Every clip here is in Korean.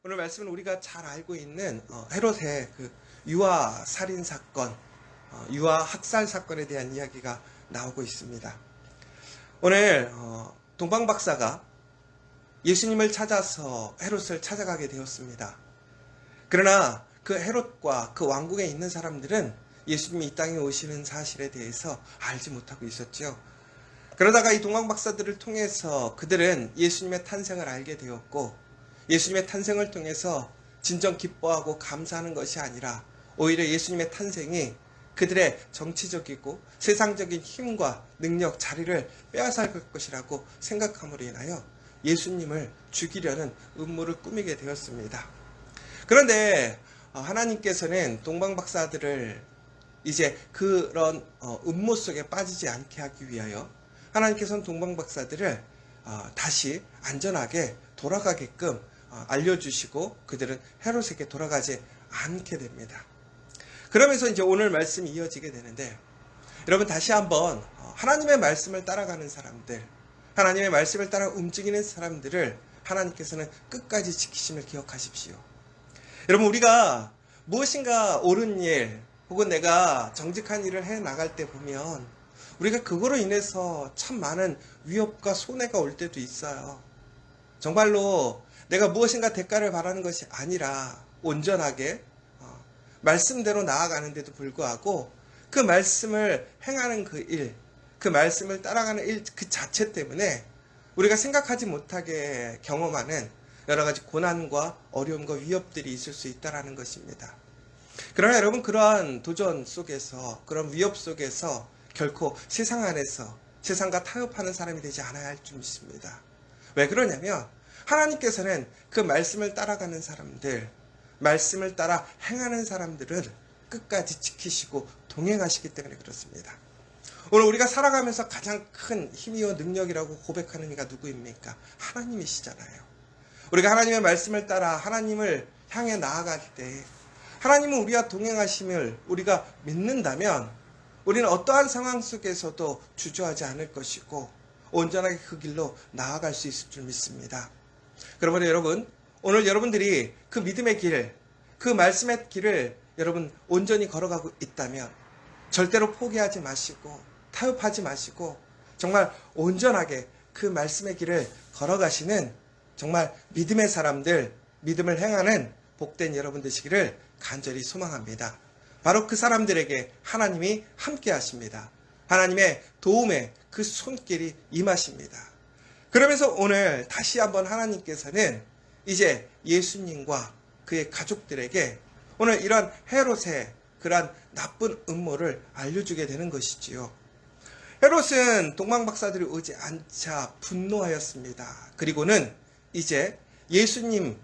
오늘 말씀은 우리가 잘 알고 있는 헤롯의 그 유아 살인 사건, 유아 학살 사건에 대한 이야기가 나오고 있습니다. 오늘 동방 박사가 예수님을 찾아서 헤롯을 찾아가게 되었습니다. 그러나 그 헤롯과 그 왕궁에 있는 사람들은 예수님이 이 땅에 오시는 사실에 대해서 알지 못하고 있었죠. 그러다가 이 동방 박사들을 통해서 그들은 예수님의 탄생을 알게 되었고, 예수님의 탄생을 통해서 진정 기뻐하고 감사하는 것이 아니라 오히려 예수님의 탄생이 그들의 정치적이고 세상적인 힘과 능력, 자리를 빼앗아갈 것이라고 생각함으로 인하여 예수님을 죽이려는 음모를 꾸미게 되었습니다. 그런데 하나님께서는 동방 박사들을 이제 그런 음모 속에 빠지지 않게 하기 위하여 하나님께서는 동방 박사들을 다시 안전하게 돌아가게끔 알려주시고 그들은 헤롯에게 돌아가지 않게 됩니다. 그러면서 이제 오늘 말씀이 이어지게 되는데, 여러분 다시 한번 하나님의 말씀을 따라가는 사람들, 하나님의 말씀을 따라 움직이는 사람들을 하나님께서는 끝까지 지키심을 기억하십시오. 여러분, 우리가 무엇인가 옳은 일 혹은 내가 정직한 일을 해 나갈 때 보면 우리가 그거로 인해서 참 많은 위협과 손해가 올 때도 있어요. 정말로 내가 무엇인가 대가를 바라는 것이 아니라 온전하게 말씀대로 나아가는데도 불구하고 그 말씀을 행하는 그 일, 그 말씀을 따라가는 일 그 자체 때문에 우리가 생각하지 못하게 경험하는 여러 가지 고난과 어려움과 위협들이 있을 수 있다는 것입니다. 그러나 여러분, 그러한 도전 속에서, 그런 위협 속에서 결코 세상 안에서 세상과 타협하는 사람이 되지 않아야 할 줄 믿습니다. 왜 그러냐면 하나님께서는 그 말씀을 따라가는 사람들, 말씀을 따라 행하는 사람들을 끝까지 지키시고 동행하시기 때문에 그렇습니다. 오늘 우리가 살아가면서 가장 큰 힘이요 능력이라고 고백하는 이가 누구입니까? 하나님이시잖아요. 우리가 하나님의 말씀을 따라 하나님을 향해 나아갈 때 하나님은 우리와 동행하심을 우리가 믿는다면 우리는 어떠한 상황 속에서도 주저하지 않을 것이고 온전하게 그 길로 나아갈 수 있을 줄 믿습니다. 그러므로 여러분, 오늘 여러분들이 그 믿음의 길, 그 말씀의 길을 여러분 온전히 걸어가고 있다면 절대로 포기하지 마시고 타협하지 마시고 정말 온전하게 그 말씀의 길을 걸어가시는 정말 믿음의 사람들, 믿음을 행하는 복된 여러분 되시기를 간절히 소망합니다. 바로 그 사람들에게 하나님이 함께 하십니다. 하나님의 도움에 그 손길이 임하십니다. 그러면서 오늘 다시 한번 하나님께서는 이제 예수님과 그의 가족들에게 오늘 이런 헤롯의 그러한 나쁜 음모를 알려주게 되는 것이지요. 헤롯은 동방 박사들이 오지 않자 분노하였습니다. 그리고는 이제 예수님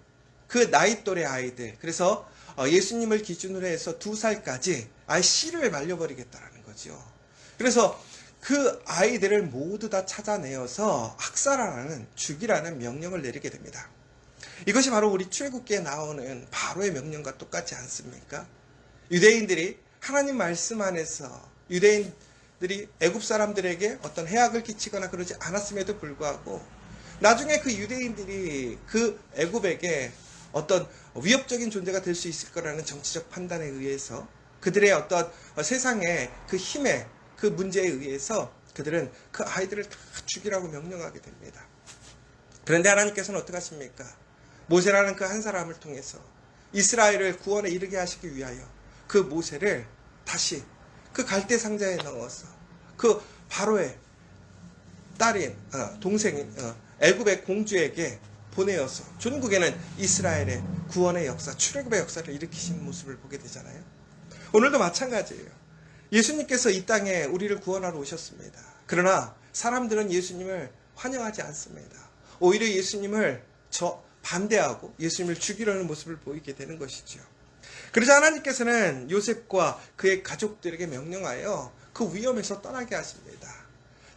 그 나이 또래 아이들, 그래서 예수님을 기준으로 해서 2살까지 아예 씨를 말려버리겠다라는 거죠. 그래서 그 아이들을 모두 다 찾아내어서 학살하라는, 죽이라는 명령을 내리게 됩니다. 이것이 바로 우리 출애굽기에 나오는 바로의 명령과 똑같지 않습니까? 유대인들이 하나님 말씀 안에서 유대인들이 애굽 사람들에게 어떤 해악을 끼치거나 그러지 않았음에도 불구하고 나중에 그 유대인들이 그 애굽에게 어떤 위협적인 존재가 될 수 있을 거라는 정치적 판단에 의해서 그들의 어떤 세상의 그 힘에 그 문제에 의해서 그들은 그 아이들을 다 죽이라고 명령하게 됩니다. 그런데 하나님께서는 어떻게 하십니까? 모세라는 그 한 사람을 통해서 이스라엘을 구원에 이르게 하시기 위하여 그 모세를 다시 그 갈대 상자에 넣어서 그 바로의 딸인 동생인 애굽의 공주에게 보내어서 전국에는 이스라엘의 구원의 역사, 출애굽의 역사를 일으키시는 모습을 보게 되잖아요. 오늘도 마찬가지예요. 예수님께서 이 땅에 우리를 구원하러 오셨습니다. 그러나 사람들은 예수님을 환영하지 않습니다. 오히려 예수님을 반대하고 예수님을 죽이려는 모습을 보이게 되는 것이죠. 그러자 하나님께서는 요셉과 그의 가족들에게 명령하여 그 위험에서 떠나게 하십니다.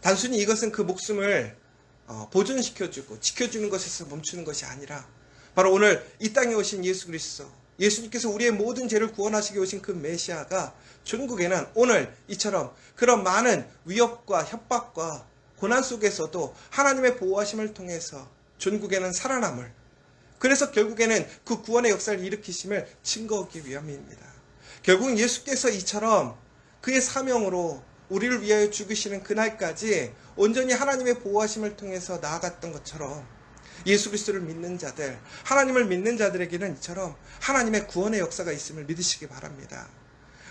단순히 이것은 그 목숨을 보존시켜주고 지켜주는 것에서 멈추는 것이 아니라 바로 오늘 이 땅에 오신 예수 그리스도, 예수님께서 우리의 모든 죄를 구원하시기 오신 그 메시아가 전국에는 오늘 이처럼 그런 많은 위협과 협박과 고난 속에서도 하나님의 보호하심을 통해서 전국에는 살아남을 그래서 결국에는 그 구원의 역사를 일으키심을 증거하기 위함입니다. 결국은 예수께서 이처럼 그의 사명으로 우리를 위하여 죽으시는 그날까지 온전히 하나님의 보호하심을 통해서 나아갔던 것처럼 예수 그리스도를 믿는 자들, 하나님을 믿는 자들에게는 이처럼 하나님의 구원의 역사가 있음을 믿으시기 바랍니다.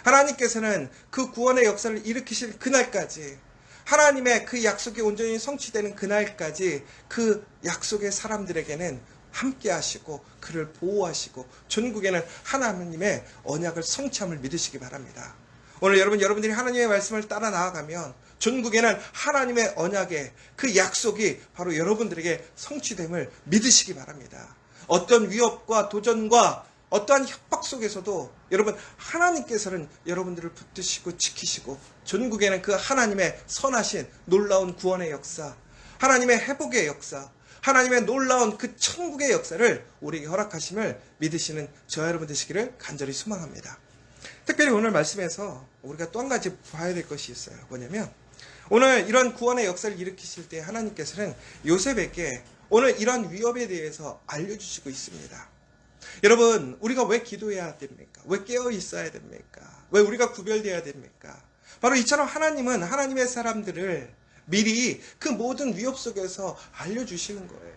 하나님께서는 그 구원의 역사를 일으키실 그날까지, 하나님의 그 약속이 온전히 성취되는 그날까지 그 약속의 사람들에게는 함께 하시고 그를 보호하시고 전국에는 하나님의 언약을 성취함을 믿으시기 바랍니다. 오늘 여러분들이 하나님의 말씀을 따라 나아가면 전국에는 하나님의 언약의 그 약속이 바로 여러분들에게 성취됨을 믿으시기 바랍니다. 어떤 위협과 도전과 어떠한 협박 속에서도 여러분 하나님께서는 여러분들을 붙드시고 지키시고 전국에는 그 하나님의 선하신 놀라운 구원의 역사, 하나님의 회복의 역사, 하나님의 놀라운 그 천국의 역사를 우리에게 허락하심을 믿으시는 저와 여러분 되시기를 간절히 소망합니다. 특별히 오늘 말씀에서 우리가 또 한 가지 봐야 될 것이 있어요. 뭐냐면 오늘 이런 구원의 역사를 일으키실 때 하나님께서는 요셉에게 오늘 이런 위협에 대해서 알려주시고 있습니다. 여러분, 우리가 왜 기도해야 됩니까? 왜 깨어 있어야 됩니까? 왜 우리가 구별되어야 됩니까? 바로 이처럼 하나님은 하나님의 사람들을 미리 그 모든 위협 속에서 알려주시는 거예요.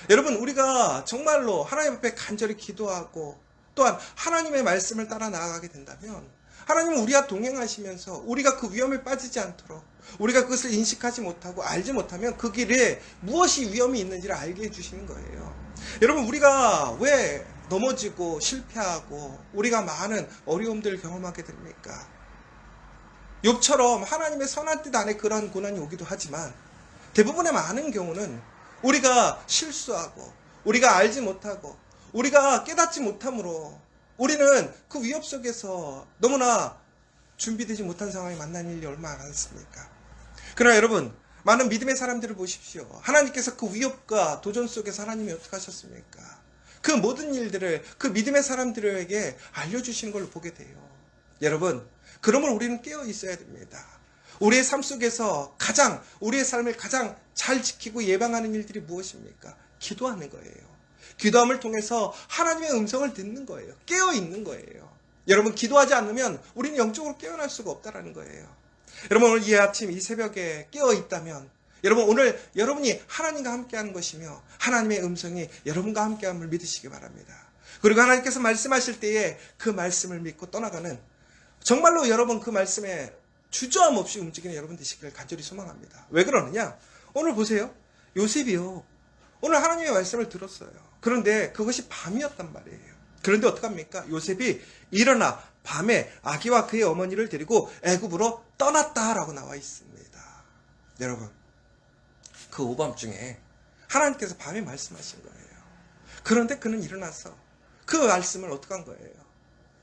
여러분, 우리가 정말로 하나님 앞에 간절히 기도하고 또한 하나님의 말씀을 따라 나아가게 된다면 하나님은 우리와 동행하시면서 우리가 그 위험에 빠지지 않도록 우리가 그것을 인식하지 못하고 알지 못하면 그 길에 무엇이 위험이 있는지를 알게 해주시는 거예요. 여러분, 우리가 왜 넘어지고 실패하고 우리가 많은 어려움들을 경험하게 됩니까? 욥처럼 하나님의 선한 뜻 안에 그러한 고난이 오기도 하지만 대부분의 많은 경우는 우리가 실수하고 우리가 알지 못하고 우리가 깨닫지 못함으로 우리는 그 위협 속에서 너무나 준비되지 못한 상황에 만나는 일이 얼마나 많습니까? 그러나 여러분, 많은 믿음의 사람들을 보십시오. 하나님께서 그 위협과 도전 속에서 하나님이 어떻게 하셨습니까? 그 모든 일들을 그 믿음의 사람들에게 알려주시는 걸 보게 돼요. 여러분, 그러므로 우리는 깨어 있어야 됩니다. 우리의 삶 속에서 우리의 삶을 가장 잘 지키고 예방하는 일들이 무엇입니까? 기도하는 거예요. 기도함을 통해서 하나님의 음성을 듣는 거예요. 깨어 있는 거예요. 여러분, 기도하지 않으면 우리는 영적으로 깨어날 수가 없다는 거예요. 여러분, 오늘 이 아침 이 새벽에 깨어 있다면 여러분, 오늘 여러분이 하나님과 함께하는 것이며 하나님의 음성이 여러분과 함께함을 믿으시기 바랍니다. 그리고 하나님께서 말씀하실 때에 그 말씀을 믿고 떠나가는 정말로 여러분 그 말씀에 주저함 없이 움직이는 여러분 되시기를 간절히 소망합니다. 왜 그러느냐? 오늘 보세요. 요셉이요. 오늘 하나님의 말씀을 들었어요. 그런데 그것이 밤이었단 말이에요. 그런데 어떡합니까? 요셉이 일어나 밤에 아기와 그의 어머니를 데리고 애굽으로 떠났다라고 나와 있습니다. 여러분, 그 오밤중에 하나님께서 밤에 말씀하신 거예요. 그런데 그는 일어나서 그 말씀을 어떻게 한 거예요?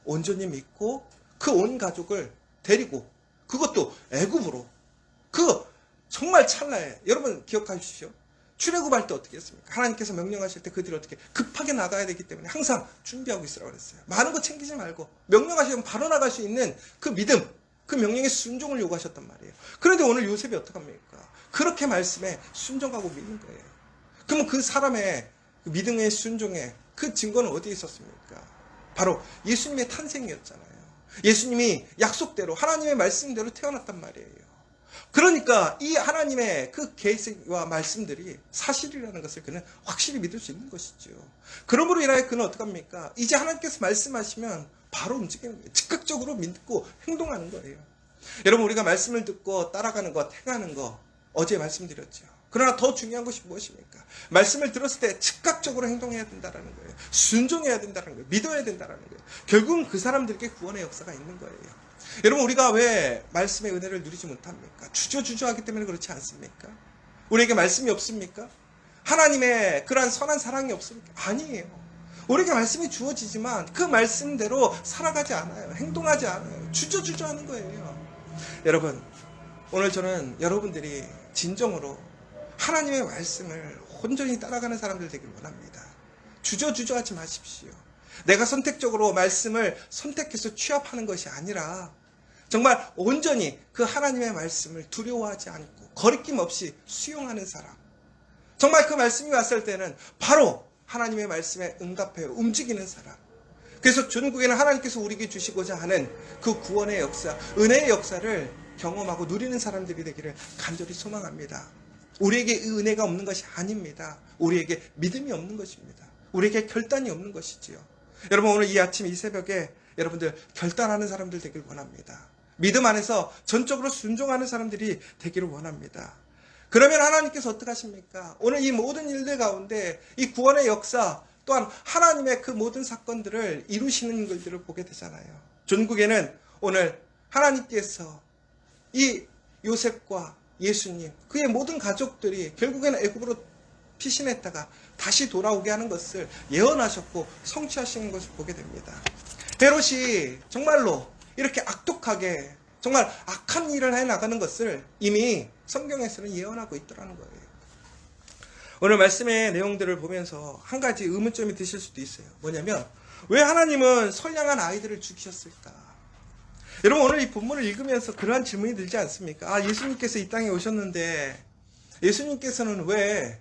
온전히 믿고 그 온 가족을 데리고 그것도 애굽으로 정말 찰나에 여러분 기억하십시오. 출애굽할 때 어떻게 했습니까? 하나님께서 명령하실 때 그들이 어떻게 급하게 나가야 되기 때문에 항상 준비하고 있으라고 그랬어요. 많은 거 챙기지 말고 명령하시면 바로 나갈 수 있는 그 믿음, 그 명령의 순종을 요구하셨단 말이에요. 그런데 오늘 요셉이 어떡합니까? 그렇게 말씀에 순종하고 믿는 거예요. 그러면 그 사람의 그 믿음의 순종의 그 증거는 어디에 있었습니까? 바로 예수님의 탄생이었잖아요. 예수님이 약속대로 하나님의 말씀대로 태어났단 말이에요. 그러니까 이 하나님의 그 계획과 말씀들이 사실이라는 것을 그는 확실히 믿을 수 있는 것이죠. 그러므로 인하여 그는 어떡합니까? 이제 하나님께서 말씀하시면 바로 움직이는 거예요. 즉각적으로 믿고 행동하는 거예요. 여러분, 우리가 말씀을 듣고 따라가는 것, 행하는 것 어제 말씀드렸죠. 그러나 더 중요한 것이 무엇입니까? 말씀을 들었을 때 즉각적으로 행동해야 된다는 거예요. 순종해야 된다는 거예요. 믿어야 된다는 거예요. 결국은 그 사람들에게 구원의 역사가 있는 거예요. 여러분, 우리가 왜 말씀의 은혜를 누리지 못합니까? 주저주저하기 때문에 그렇지 않습니까? 우리에게 말씀이 없습니까? 하나님의 그러한 선한 사랑이 없습니까? 아니에요. 우리에게 말씀이 주어지지만 그 말씀대로 살아가지 않아요. 행동하지 않아요. 주저주저하는 거예요. 여러분, 오늘 저는 여러분들이 진정으로 하나님의 말씀을 온전히 따라가는 사람들 되길 원합니다. 주저주저하지 마십시오. 내가 선택적으로 말씀을 선택해서 취합하는 것이 아니라 정말 온전히 그 하나님의 말씀을 두려워하지 않고 거리낌 없이 수용하는 사람. 정말 그 말씀이 왔을 때는 바로 하나님의 말씀에 응답하여 움직이는 사람. 그래서 전국에는 하나님께서 우리에게 주시고자 하는 그 구원의 역사, 은혜의 역사를 경험하고 누리는 사람들이 되기를 간절히 소망합니다. 우리에게 이 은혜가 없는 것이 아닙니다. 우리에게 믿음이 없는 것입니다. 우리에게 결단이 없는 것이지요. 여러분, 오늘 이 아침 이 새벽에 여러분들 결단하는 사람들 되길 원합니다. 믿음 안에서 전적으로 순종하는 사람들이 되기를 원합니다. 그러면 하나님께서 어떻게 하십니까? 오늘 이 모든 일들 가운데 이 구원의 역사, 또한 하나님의 그 모든 사건들을 이루시는 것들을 보게 되잖아요. 전국에는 오늘 하나님께서 이 요셉과 예수님, 그의 모든 가족들이 결국에는 애굽으로 피신했다가 다시 돌아오게 하는 것을 예언하셨고 성취하시는 것을 보게 됩니다. 헤롯이 정말로 이렇게 악독하게 정말 악한 일을 해나가는 것을 이미 성경에서는 예언하고 있더라는 거예요. 오늘 말씀의 내용들을 보면서 한 가지 의문점이 드실 수도 있어요. 뭐냐면 왜 하나님은 선량한 아이들을 죽이셨을까? 여러분, 오늘 이 본문을 읽으면서 그러한 질문이 들지 않습니까? 예수님께서 이 땅에 오셨는데 예수님께서는 왜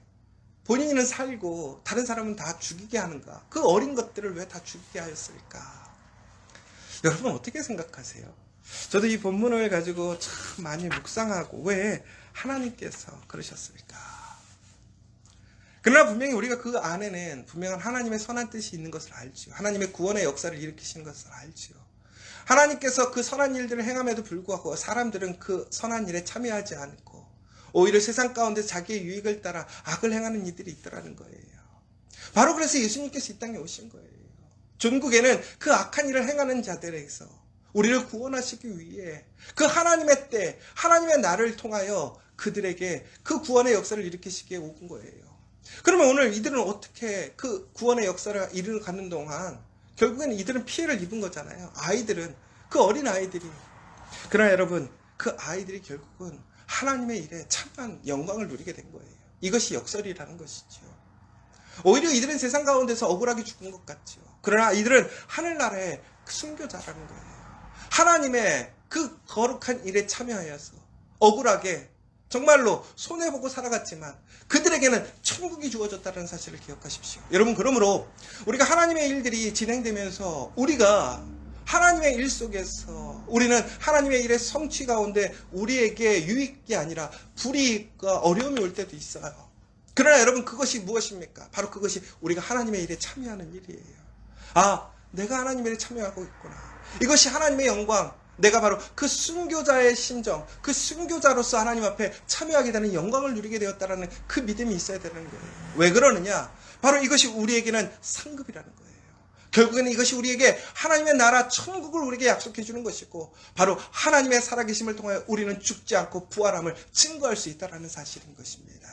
본인은 살고 다른 사람은 다 죽이게 하는가? 그 어린 것들을 왜 다 죽이게 하였을까? 여러분, 어떻게 생각하세요? 저도 이 본문을 가지고 참 많이 묵상하고 왜 하나님께서 그러셨을까? 그러나 분명히 우리가 그 안에는 분명한 하나님의 선한 뜻이 있는 것을 알지요. 하나님의 구원의 역사를 일으키시는 것을 알지요. 하나님께서 그 선한 일들을 행함에도 불구하고 사람들은 그 선한 일에 참여하지 않고 오히려 세상 가운데 자기의 유익을 따라 악을 행하는 이들이 있더라는 거예요. 바로 그래서 예수님께서 이 땅에 오신 거예요. 전국에는 그 악한 일을 행하는 자들에게서 우리를 구원하시기 위해 그 하나님의 때, 하나님의 날을 통하여 그들에게 그 구원의 역사를 일으키시기에 온 거예요. 그러면 오늘 이들은 어떻게 그 구원의 역사를 이루어가는 동안 결국에는 이들은 피해를 입은 거잖아요. 아이들은, 그 어린 아이들이. 그러나 여러분, 그 아이들이 결국은 하나님의 일에 참한 영광을 누리게 된 거예요. 이것이 역설이라는 것이죠. 오히려 이들은 세상 가운데서 억울하게 죽은 것 같죠. 그러나 이들은 하늘나라의 순교자라는 거예요. 하나님의 그 거룩한 일에 참여하여서 억울하게 정말로 손해보고 살아갔지만 그들에게는 천국이 주어졌다는 사실을 기억하십시오. 여러분, 그러므로 우리가 하나님의 일들이 진행되면서 우리가 하나님의 일 속에서 우리는 하나님의 일의 성취 가운데 우리에게 유익이 아니라 불이익과 어려움이 올 때도 있어요. 그러나 여러분, 그것이 무엇입니까? 바로 그것이 우리가 하나님의 일에 참여하는 일이에요. 내가 하나님의 일에 참여하고 있구나. 이것이 하나님의 영광, 내가 바로 그 순교자의 심정, 그 순교자로서 하나님 앞에 참여하게 되는 영광을 누리게 되었다는 그 믿음이 있어야 되는 거예요. 왜 그러느냐? 바로 이것이 우리에게는 상급이라는 거예요. 결국에는 이것이 우리에게 하나님의 나라 천국을 우리에게 약속해 주는 것이고 바로 하나님의 살아계심을 통하여 우리는 죽지 않고 부활함을 증거할 수 있다는 사실인 것입니다.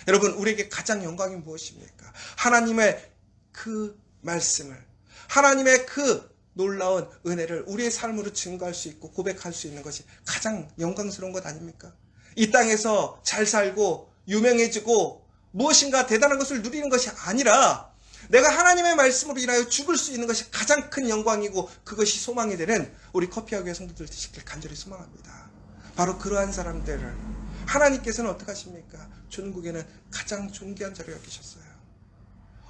여러분, 우리에게 가장 영광이 무엇입니까? 하나님의 그 말씀을, 하나님의 그 놀라운 은혜를 우리의 삶으로 증거할 수 있고 고백할 수 있는 것이 가장 영광스러운 것 아닙니까? 이 땅에서 잘 살고 유명해지고 무엇인가 대단한 것을 누리는 것이 아니라 내가 하나님의 말씀으로 인하여 죽을 수 있는 것이 가장 큰 영광이고 그것이 소망이 되는 우리 커피하우스 성도들 되시길 간절히 소망합니다. 바로 그러한 사람들을 하나님께서는 어떻게 하십니까? 천국에는 가장 존귀한 자로 여기셨어요.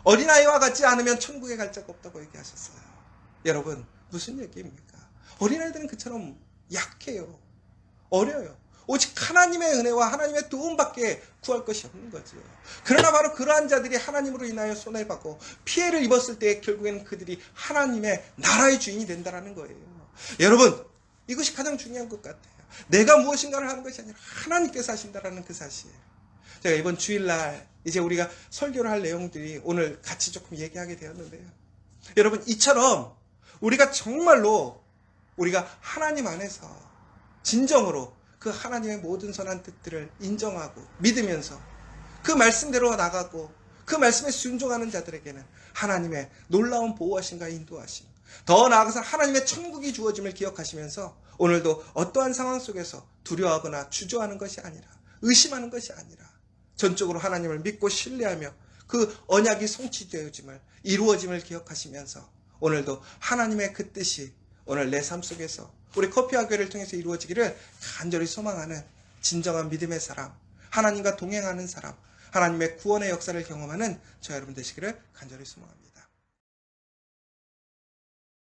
어린아이와 같지 않으면 천국에 갈 자가 없다고 얘기하셨어요. 여러분, 무슨 얘기입니까? 어린아이들은 그처럼 약해요. 어려요. 오직 하나님의 은혜와 하나님의 도움밖에 구할 것이 없는 거죠. 그러나 바로 그러한 자들이 하나님으로 인하여 손해받고 피해를 입었을 때 결국에는 그들이 하나님의 나라의 주인이 된다는 거예요. 여러분, 이것이 가장 중요한 것 같아요. 내가 무엇인가를 하는 것이 아니라 하나님께서 하신다는 그 사실. 제가 이번 주일날 이제 우리가 설교를 할 내용들이 오늘 같이 조금 얘기하게 되었는데요. 여러분, 이처럼 우리가 정말로 우리가 하나님 안에서 진정으로 그 하나님의 모든 선한 뜻들을 인정하고 믿으면서 그 말씀대로 나가고 그 말씀에 순종하는 자들에게는 하나님의 놀라운 보호하심과 인도하심, 더 나아가서 하나님의 천국이 주어짐을 기억하시면서 오늘도 어떠한 상황 속에서 두려워하거나 주저하는 것이 아니라 의심하는 것이 아니라 전적으로 하나님을 믿고 신뢰하며 그 언약이 성취되어짐을 이루어짐을 기억하시면서 오늘도 하나님의 그 뜻이 오늘 내 삶 속에서 우리 커피학교를 통해서 이루어지기를 간절히 소망하는 진정한 믿음의 사람, 하나님과 동행하는 사람, 하나님의 구원의 역사를 경험하는 저 여러분 되시기를 간절히 소망합니다.